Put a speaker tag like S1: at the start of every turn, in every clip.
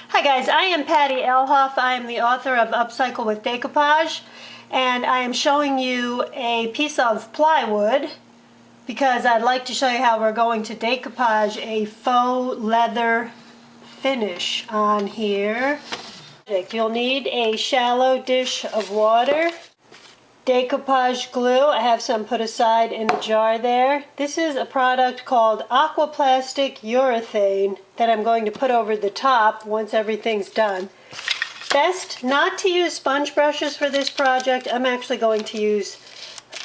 S1: Hi guys, I am Patty Elhoff. I am the author of Upcycle with Decoupage, and I am showing you a piece of plywood because I'd like to show you how we're going to decoupage a faux leather finish on here. You'll need a shallow dish of water, decoupage glue. I have some put aside in the jar there. This is a product called aquaplastic urethane that I'm going to put over the top once everything's done. Best not to use sponge brushes for this project. I'm actually going to use,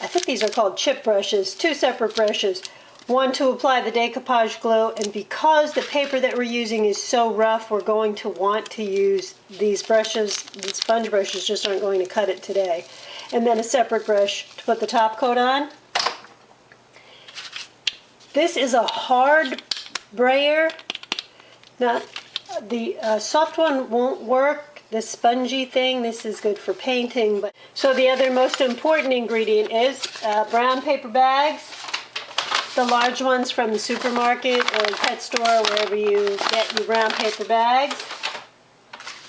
S1: I think these are called chip brushes, two separate brushes. One to apply the decoupage glue, and because the paper that we're using is so rough, we're going to want to use these brushes. The sponge brushes just aren't going to cut it today. And then a separate brush to put the top coat on. This is a hard brayer. Now, the soft one won't work. The spongy thing, this is good for painting. But so the other most important ingredient is brown paper bags. The large ones from the supermarket or pet store, wherever you get your brown paper bags.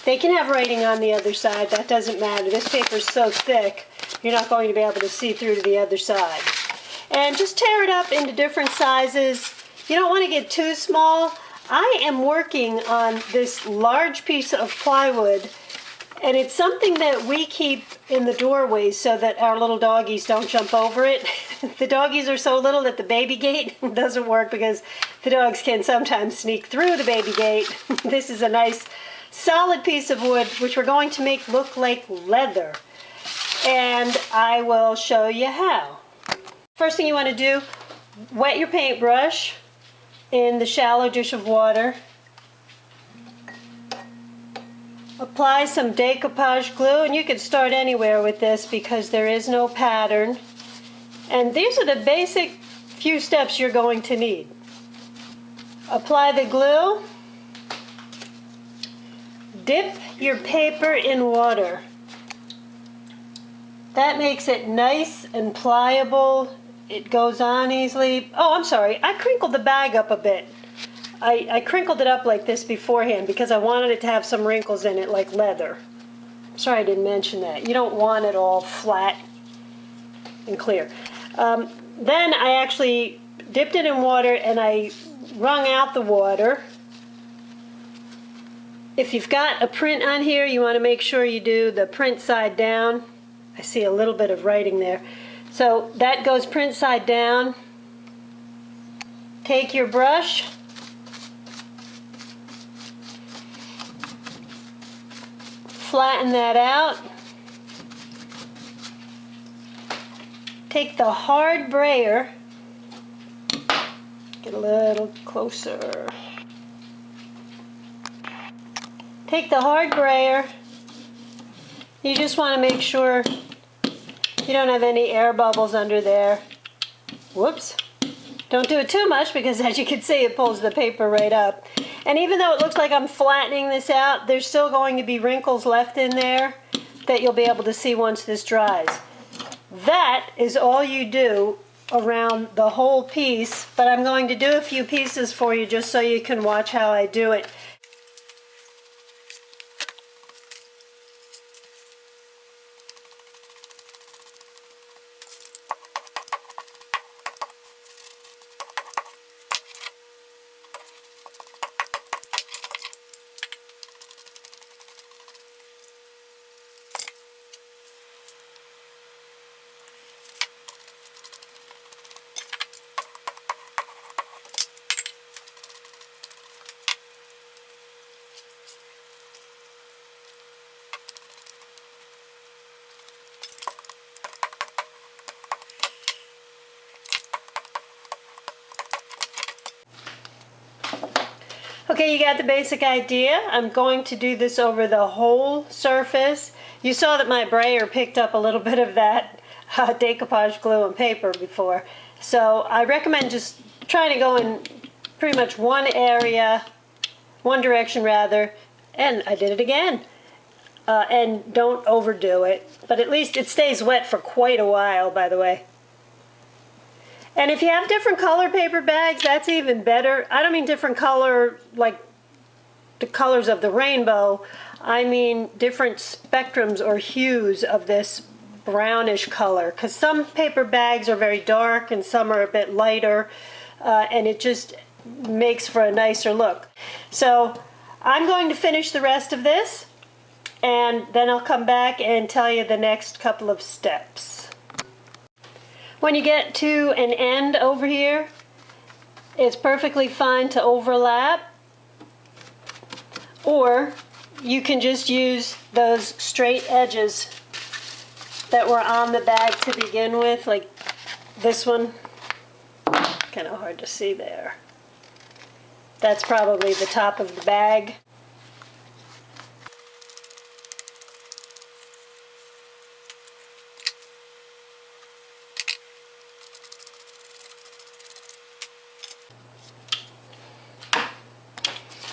S1: They can have writing on the other side, that doesn't matter. This paper is so thick, you're not going to be able to see through to the other side. And just tear it up into different sizes. You don't want to get too small. I am working on this large piece of plywood, and it's something that we keep in the doorways so that our little doggies don't jump over it. The doggies are so little that the baby gate doesn't work because the dogs can sometimes sneak through the baby gate. This is a nice solid piece of wood which we're going to make look like leather. And I will show you how. First thing you want to do, wet your paintbrush in the shallow dish of water. Apply some decoupage glue, and you can start anywhere with this because there is no pattern. And these are the basic few steps you're going to need. Apply the glue. Dip your paper in water. That makes it nice and pliable. It goes on easily. Oh, I'm sorry. I crinkled the bag up a bit. I crinkled it up like this beforehand because I wanted it to have some wrinkles in it like leather. Sorry I didn't mention that. You don't want it all flat and clear. Then I actually dipped it in water and I wrung out the water. If you've got a print on here, you want to make sure you do the print side down. I see a little bit of writing there. So that goes print side down. Take your brush. Flatten that out. Take the hard brayer. Get a little closer. Take the hard brayer. You just want to make sure you don't have any air bubbles under there. Whoops. Don't do it too much because as you can see it pulls the paper right up. And even though it looks like I'm flattening this out, there's still going to be wrinkles left in there that you'll be able to see once this dries. That is all you do around the whole piece, but I'm going to do a few pieces for you just so you can watch how I do it. Okay, you got the basic idea. I'm going to do this over the whole surface. You saw that my brayer picked up a little bit of that decoupage glue and paper before. So I recommend just trying to go in pretty much one area, one direction rather, and I did it again. And don't overdo it, but at least it stays wet for quite a while, by the way. And if you have different color paper bags, that's even better. I don't mean different color, like the colors of the rainbow, I mean different spectrums or hues of this brownish color, because some paper bags are very dark and some are a bit lighter, and it just makes for a nicer look. So I'm going to finish the rest of this, and then I'll come back and tell you the next couple of steps. When you get to an end over here, it's perfectly fine to overlap, or you can just use those straight edges that were on the bag to begin with, like this one. Kind of hard to see there. That's probably the top of the bag.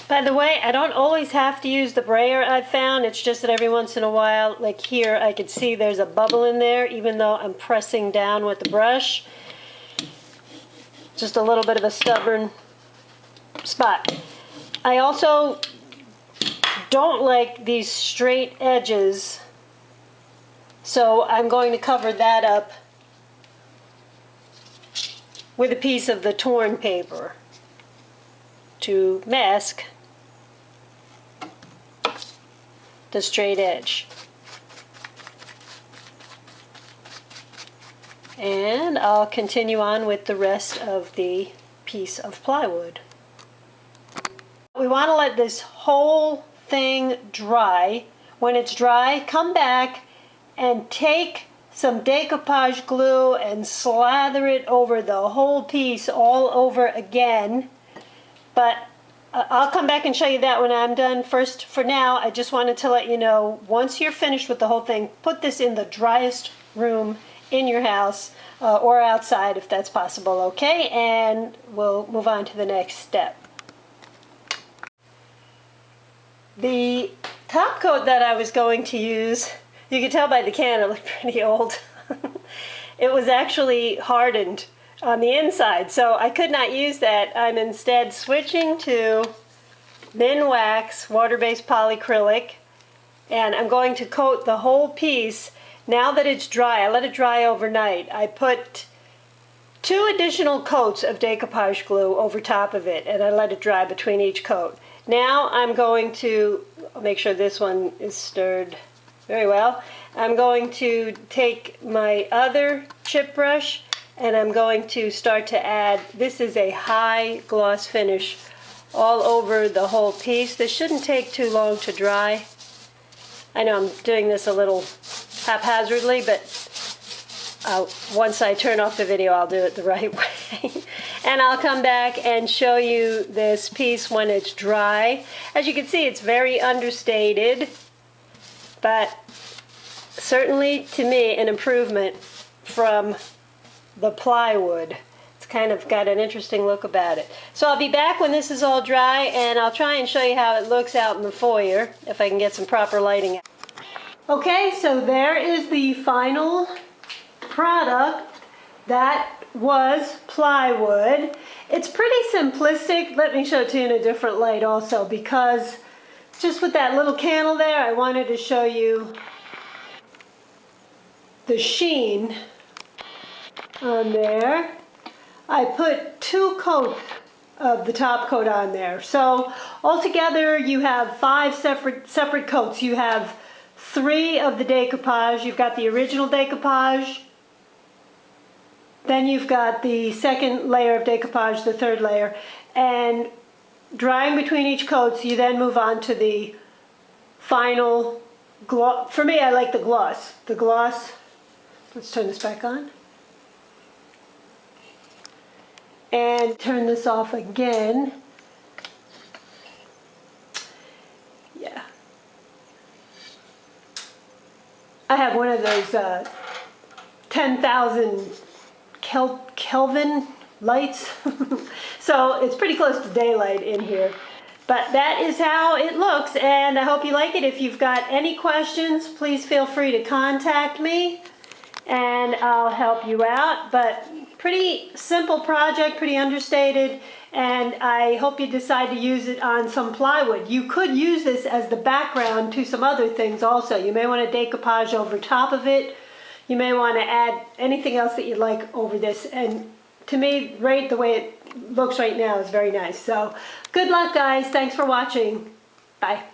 S1: By the way, I don't always have to use the brayer, I've found. It's just that every once in a while, like here, I could see there's a bubble in there, even though I'm pressing down with the brush. Just a little bit of a stubborn spot. I also don't like these straight edges, so I'm going to cover that up with a piece of the torn paper to mask the straight edge. And I'll continue on with the rest of the piece of plywood. We want to let this whole thing dry. When it's dry, come back and take some decoupage glue and slather it over the whole piece all over again. But I'll come back and show you that when I'm done. First, for now, I just wanted to let you know, once you're finished with the whole thing, put this in the driest room in your house, or outside if that's possible, okay? And we'll move on to the next step. The top coat that I was going to use, you can tell by the can it looked pretty old. It was actually hardened on the inside, so I could not use that. I'm instead switching to Minwax water-based polyacrylic, and I'm going to coat the whole piece. Now that it's dry, I let it dry overnight. I put 2 additional coats of decoupage glue over top of it, and I let it dry between each coat. Now I'm going to make sure this one is stirred very well. I'm going to take my other chip brush, and I'm going to start to add, this is a high gloss finish all over the whole piece. This shouldn't take too long to dry. I know I'm doing this a little haphazardly, but once I turn off the video, I'll do it the right way. And I'll come back and show you this piece when it's dry. As you can see, it's very understated, but certainly to me an improvement from the plywood. It's kind of got an interesting look about it. So I'll be back when this is all dry, and I'll try and show you how it looks out in the foyer, if I can get some proper lighting. Okay, so there is the final product. That was plywood. It's pretty simplistic. Let me show it to you in a different light also, because just with that little candle there, I wanted to show you the sheen on there. I put 2 coats of the top coat on there. So altogether you have 5 separate coats. You have 3 of the decoupage. You've got the original decoupage. Then you've got the second layer of decoupage, the third layer. And drying between each coat, you then move on to the final gloss. For me, I like the gloss. The gloss, let's turn this back on. And turn this off again. Yeah. I have one of those 10,000 Kelvin lights. So it's pretty close to daylight in here. But that is how it looks, and I hope you like it. If you've got any questions, please feel free to contact me and I'll help you out. But pretty simple project, pretty understated, And I hope you decide to use it on some plywood. You could use this as the background to some other things also. You may want to decoupage over top of it. You may want to add anything else that you'd like over this. And to me, right the way it looks right now is very nice. So good luck, guys. Thanks for watching. Bye.